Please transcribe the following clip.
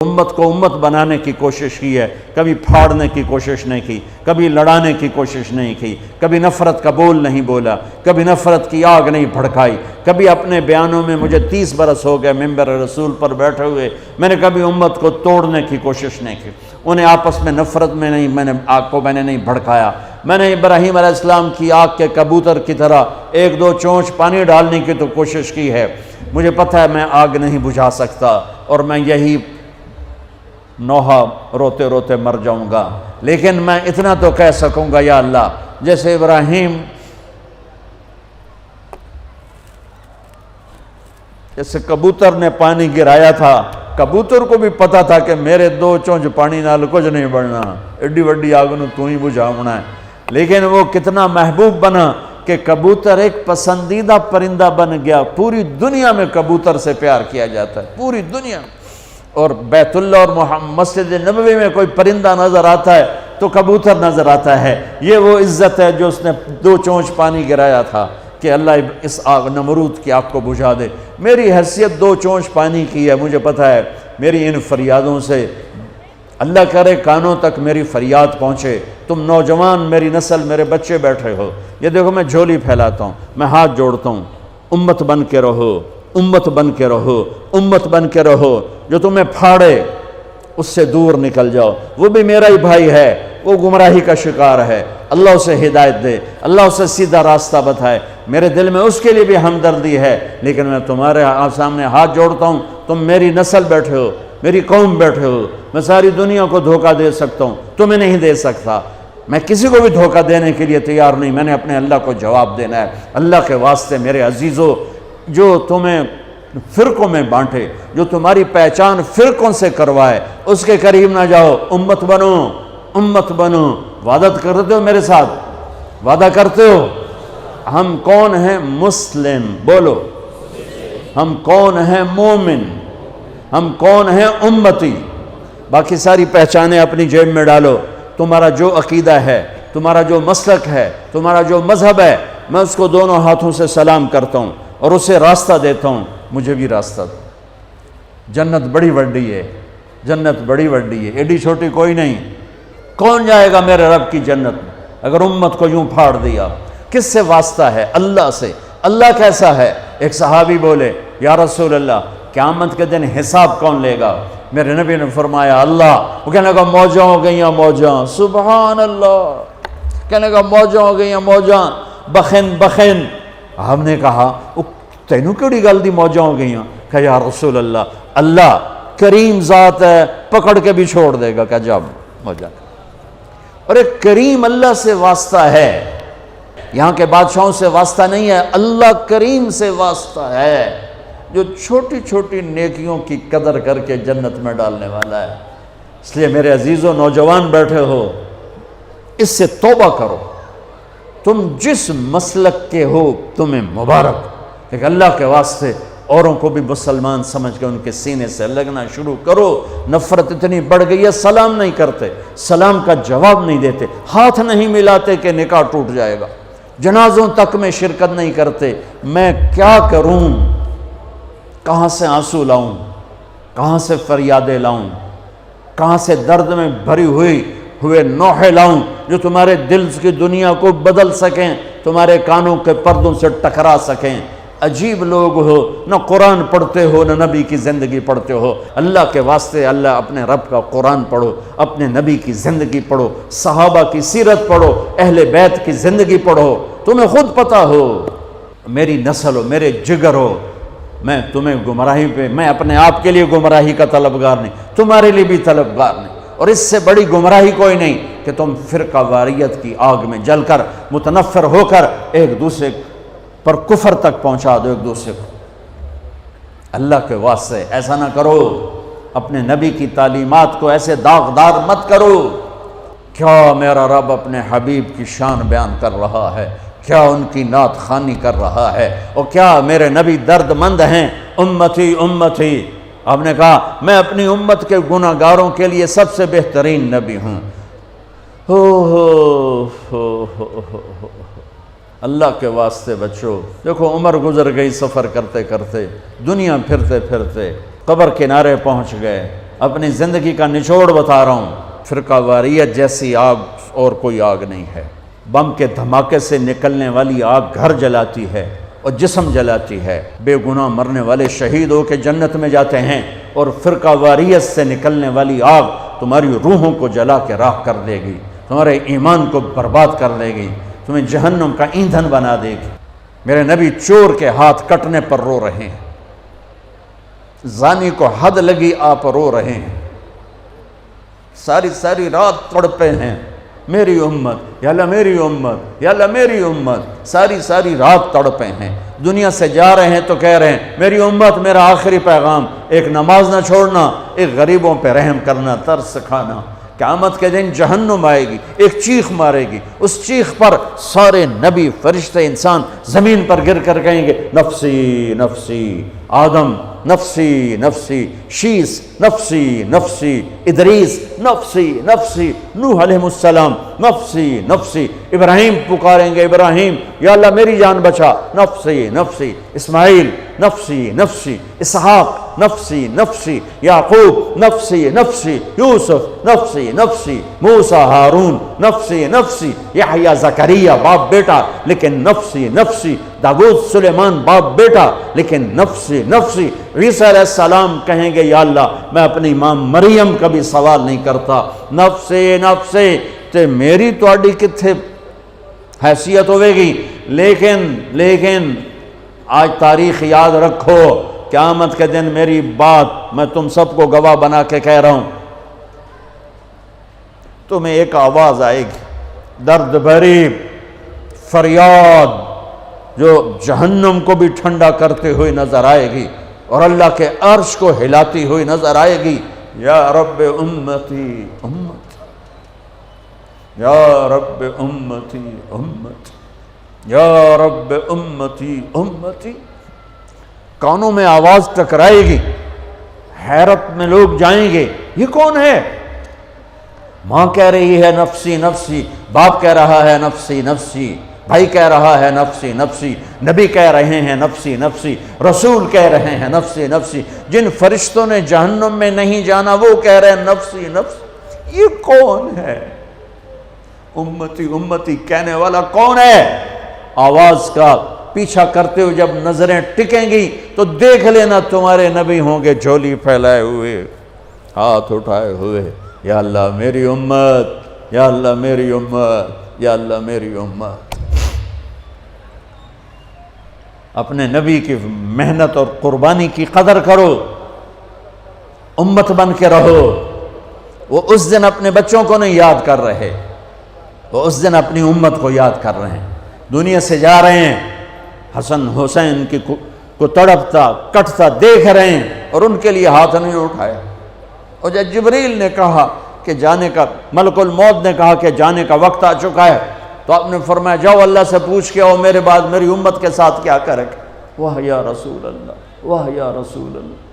امت کو امت بنانے کی کوشش کی ہے، کبھی پھاڑنے کی کوشش نہیں کی، کبھی لڑانے کی کوشش نہیں کی، کبھی نفرت کا بول نہیں بولا، کبھی نفرت کی آگ نہیں بھڑکائی، کبھی اپنے بیانوں میں مجھے 30 برس ہو گئے ممبر رسول پر بیٹھے ہوئے، میں نے کبھی امت کو توڑنے کی کوشش نہیں کی، انہیں آپس میں نفرت میں نہیں، میں نے نہیں بھڑکایا۔ میں نے ابراہیم علیہ السلام کی آگ کے کبوتر کی طرح ایک دو چونچ پانی ڈالنے کی تو کوشش کی ہے، مجھے پتہ ہے میں آگ نہیں بجھا سکتا اور میں یہی نوحہ روتے روتے مر جاؤں گا، لیکن میں اتنا تو کہہ سکوں گا یا اللہ، جیسے ابراہیم جیسے کبوتر نے پانی گرایا تھا، کبوتر کو بھی پتا تھا کہ میرے 2 چونچ پانی نال کچھ نہیں بڑھنا، ایڈی وڈی آگ نو تو ہی بجھاونا ہے، لیکن وہ کتنا محبوب بنا کہ کبوتر ایک پسندیدہ پرندہ بن گیا۔ پوری دنیا میں کبوتر سے پیار کیا جاتا ہے، پوری دنیا میں، اور بیت اللہ اور مسجد نبوی میں کوئی پرندہ نظر آتا ہے تو کبوتر نظر آتا ہے۔ یہ وہ عزت ہے جو اس نے 2 چونچ پانی گرایا تھا کہ اللہ اس آگ نمرود کی آگ کو بجھا دے۔ میری حیثیت 2 چونچ پانی کی ہے، مجھے پتہ ہے میری ان فریادوں سے اللہ کرے کانوں تک میری فریاد پہنچے۔ تم نوجوان، میری نسل، میرے بچے بیٹھے ہو، یہ دیکھو میں جھولی پھیلاتا ہوں، میں ہاتھ جوڑتا ہوں، امت بن کے رہو، امت بن کے رہو، امت بن کے رہو، جو تمہیں پھاڑے اس سے دور نکل جاؤ۔ وہ بھی میرا ہی بھائی ہے، وہ گمراہی کا شکار ہے، اللہ اسے ہدایت دے، اللہ اسے سیدھا راستہ بتائے۔ میرے دل میں اس کے لیے بھی ہمدردی ہے، لیکن میں تمہارے سامنے ہاتھ جوڑتا ہوں، تم میری نسل بیٹھے ہو، میری قوم بیٹھے ہو، میں ساری دنیا کو دھوکہ دے سکتا ہوں، تمہیں نہیں دے سکتا۔ میں کسی کو بھی دھوکہ دینے کے لیے تیار نہیں، میں نے اپنے اللہ کو جواب دینا ہے۔ اللہ کے واسطے میرے عزیزو، جو تمہیں فرقوں میں بانٹے، جو تمہاری پہچان فرقوں سے کروائے، اس کے قریب نہ جاؤ، امت بنو، امت بنو۔ وعدہ کرتے ہو میرے ساتھ؟ وعدہ کرتے ہو؟ ہم کون ہیں؟ مسلم، بولو۔ ہم کون ہیں؟ مومن۔ ہم کون ہیں؟ امتی۔ باقی ساری پہچانیں اپنی جیب میں ڈالو۔ تمہارا جو عقیدہ ہے، تمہارا جو مسلک ہے، تمہارا جو مذہب ہے، میں اس کو دونوں ہاتھوں سے سلام کرتا ہوں اور اسے راستہ دیتا ہوں۔ مجھے بھی راستہ دو۔ جنت بڑی وڈی ہے، جنت بڑی وڈی ہے، ایڈی چھوٹی کوئی نہیں۔ کون جائے گا میرے رب کی جنت میں اگر امت کو یوں پھاڑ دیا؟ کس سے واسطہ ہے؟ اللہ سے۔ اللہ کیسا ہے؟ ایک صحابی بولے، یا رسول اللہ، قیامت کے دن حساب کون لے گا؟ میرے نبی نے فرمایا اللہ۔ وہ کہنے لگا موجاں ہو گئیاں موجاں، سبحان اللہ، کہنے لگا موجاں ہو گئیاں موجاں، بخن بخن۔ ہم نے کہا تینوں کیڑی گل دی موجاں ہو گئیاں؟ کہ یا رسول اللہ، اللہ کریم ذات ہے، پکڑ کے بھی چھوڑ دے گا، کہ جب موجاں۔ اور ایک کریم اللہ سے واسطہ ہے، یہاں کے بادشاہوں سے واسطہ نہیں ہے، اللہ کریم سے واسطہ ہے، جو چھوٹی چھوٹی نیکیوں کی قدر کر کے جنت میں ڈالنے والا ہے۔ اس لیے میرے عزیزوں، نوجوان بیٹھے ہو، اس سے توبہ کرو۔ تم جس مسلک کے ہو تمہیں مبارک، کہ اللہ کے واسطے اوروں کو بھی مسلمان سمجھ کے ان کے سینے سے لگنا شروع کرو۔ نفرت اتنی بڑھ گئی ہے، سلام نہیں کرتے، سلام کا جواب نہیں دیتے، ہاتھ نہیں ملاتے کہ نکاح ٹوٹ جائے گا، جنازوں تک میں شرکت نہیں کرتے۔ میں کیا کروں؟ کہاں سے آنسو لاؤں؟ کہاں سے فریادیں لاؤں؟ کہاں سے درد میں بھری ہوئے نوحے لاؤں جو تمہارے دل کی دنیا کو بدل سکیں، تمہارے کانوں کے پردوں سے ٹکرا سکیں؟ عجیب لوگ ہو، نہ قرآن پڑھتے ہو، نہ نبی کی زندگی پڑھتے ہو۔ اللہ کے واسطے اللہ اپنے رب کا قرآن پڑھو، اپنے نبی کی زندگی پڑھو، صحابہ کی سیرت پڑھو، اہل بیت کی زندگی پڑھو، تمہیں خود پتہ ہو۔ میری نسل ہو، میرے جگر ہو، میں تمہیں گمراہی پہ، میں اپنے آپ کے لیے گمراہی کا طلبگار نہیں، تمہارے لیے بھی طلبگار نہیں۔ اور اس سے بڑی گمراہی کوئی نہیں کہ تم فرقہ واریت کی آگ میں جل کر متنفر ہو کر ایک دوسرے پر کفر تک پہنچا دو ایک دوسرے کو۔ اللہ کے واسطے ایسا نہ کرو، اپنے نبی کی تعلیمات کو ایسے داغدار مت کرو۔ کیا میرا رب اپنے حبیب کی شان بیان کر رہا ہے، کیا ان کی نعت خوانی کر رہا ہے، اور کیا میرے نبی درد مند ہیں۔ امتی امتی، آپ نے کہا میں اپنی امت کے گناہ گاروں کے لیے سب سے بہترین نبی ہوں۔ اللہ کے واسطے بچو۔ دیکھو عمر گزر گئی سفر کرتے کرتے، دنیا پھرتے پھرتے قبر کنارے پہنچ گئے، اپنی زندگی کا نچوڑ بتا رہا ہوں، فرقہ واریت جیسی آگ اور کوئی آگ نہیں ہے۔ بم کے دھماکے سے نکلنے والی آگ گھر جلاتی ہے اور جسم جلاتی ہے، بے گناہ مرنے والے شہید ہو کے جنت میں جاتے ہیں، اور فرقہ واریت سے نکلنے والی آگ تمہاری روحوں کو جلا کے راکھ کر دے گی، تمہارے ایمان کو برباد کر دے گی، تمہیں جہنم کا ایندھن بنا دے گی۔ میرے نبی چور کے ہاتھ کٹنے پر رو رہے ہیں، زانی کو حد لگی آپ رو رہے ہیں، ساری رات تڑپے ہیں، میری امت یا اللہ میری امت یا اللہ میری امت، ساری رات تڑپے ہیں، دنیا سے جا رہے ہیں تو کہہ رہے ہیں میری امت، میرا آخری پیغام، ایک نماز نہ چھوڑنا، ایک غریبوں پہ رحم کرنا، ترس کھانا۔ قیامت کے دن جہنم آئے گی، ایک چیخ مارے گی، اس چیخ پر سارے نبی فرشتے انسان زمین پر گر کر کہیں گے نفسی نفسی، آدم نفسی نفسی، شیس نفسی نفسی، ادریس نفسی نفسی، نوح علیہ السلام نفسی نفسی، ابراہیم پکاریں گے ابراہیم یا اللہ میری جان بچا، نفسی نفسی، اسماعیل نفسی نفسی، اسحاق نفسی نفسی، یعقوب نفسی نفسی، یوسف نفسی نفسی، موسیٰ ہارون نفسی نفسی، یحییٰ زکریا باپ بیٹا لیکن نفسی نفسی، داؤد سلیمان باپ بیٹا لیکن نفسی نفسی، عیسیٰ علیہ السلام کہیں گے یا اللہ میں اپنی ماں مریم کا بھی سوال نہیں کرتا، نفسی نفسی۔ تے میری تواڈی کتھے حیثیت ہوئے گی، لیکن آج تاریخ یاد رکھو، قیامت کے دن میری بات میں تم سب کو گواہ بنا کے کہہ رہا ہوں، تمہیں ایک آواز آئے گی، درد بھری فریاد جو جہنم کو بھی ٹھنڈا کرتے ہوئے نظر آئے گی اور اللہ کے عرش کو ہلاتی ہوئی نظر آئے گی، یا رب امتی امتی، یا رب امتی امتی، یا رب امتی امتی۔ کانوں میں آواز ٹکرائے گی، حیرت میں لوگ جائیں گے یہ کون ہے؟ ماں کہہ رہی ہے نفسی نفسی، باپ کہہ رہا ہے نفسی نفسی، بھائی کہہ رہا ہے نفسی نفسی، نبی کہہ رہے ہیں نفسی نفسی، رسول کہہ رہے ہیں نفسی نفسی، جن فرشتوں نے جہنم میں نہیں جانا وہ کہہ رہے ہیں نفسی نفسی۔ یہ کون ہے؟ امتی امتی کہنے والا کون ہے؟ آواز کا پیچھا کرتے ہوئے جب نظریں ٹکیں گی تو دیکھ لینا تمہارے نبی ہوں گے جھولی پھیلائے ہوئے، ہاتھ اٹھائے ہوئے، یا اللہ میری امت، یا اللہ میری امت، یا اللہ میری امت۔ اپنے نبی کی محنت اور قربانی کی قدر کرو، امت بن کے رہو۔ وہ اس دن اپنے بچوں کو نہیں یاد کر رہے، وہ اس دن اپنی امت کو یاد کر رہے ہیں۔ دنیا سے جا رہے ہیں، حسن حسین کی کو تڑپتا کٹتا دیکھ رہے ہیں اور ان کے لیے ہاتھ نہیں اٹھایا۔ اور جب جبریل نے کہا کہ جانے کا، ملک الموت نے کہا کہ جانے کا وقت آ چکا ہے، تو آپ نے فرمایا جاؤ اللہ سے پوچھ کے آؤ میرے بعد میری امت کے ساتھ کیا کرے گا۔ واہ یا رسول اللہ، واہ یا رسول اللہ۔